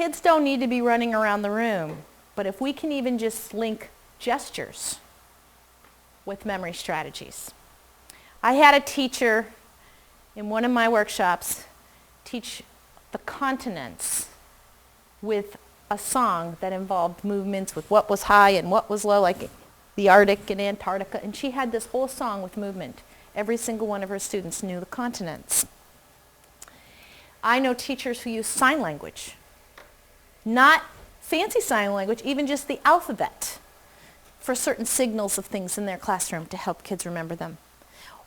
kids don't need to be running around the room, but if we can even just link gestures with memory strategies. I had a teacher in one of my workshops teach the continents with a song that involved movements with what was high and what was low, like the Arctic and Antarctica, and she had this whole song with movement. Every single one of her students knew the continents. I know teachers who use sign language, not fancy sign language, even just the alphabet for certain signals of things in their classroom to help kids remember them.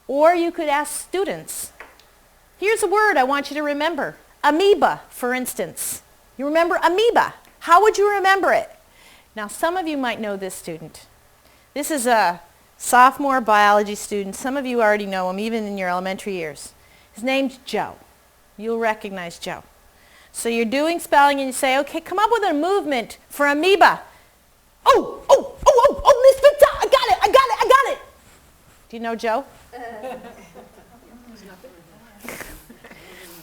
Or you could ask students, here's a word I want you to remember. Amoeba, for instance. You remember amoeba. How would you remember it? Now, some of you might know this student. This is a sophomore biology student. Some of you already know him, even in your elementary years. His name's Joe. You'll recognize Joe. So you're doing spelling and you say, okay, come up with a movement for amoeba. Oh, Miss Fitzell, I got it. Do you know Joe?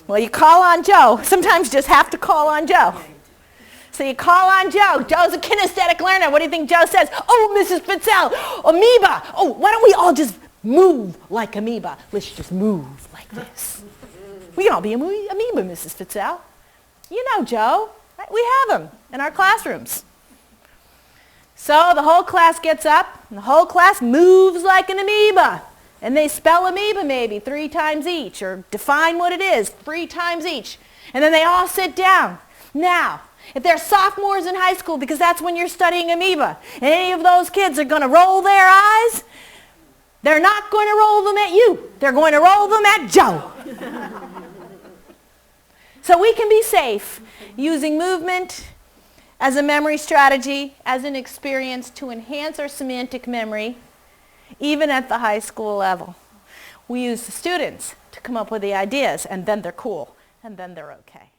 Well, you call on Joe. Sometimes you just have to call on Joe. So you call on Joe. Joe's a kinesthetic learner. What do you think Joe says? Oh, Mrs. Fitzell, amoeba. Oh, why don't we all just move like amoeba? Let's just move like this. We can all be amoeba, Mrs. Fitzell. You know Joe. Right? We have him in our classrooms. So the whole class gets up, and the whole class moves like an amoeba. And they spell amoeba maybe 3 times each, or define what it is 3 times each. And then they all sit down. Now, if they're sophomores in high school, because that's when you're studying amoeba, and any of those kids are going to roll their eyes, they're not going to roll them at you. They're going to roll them at Joe. So we can be safe using movement as a memory strategy, as an experience to enhance our semantic memory, even at the high school level. We use the students to come up with the ideas, and then they're cool, and then they're okay.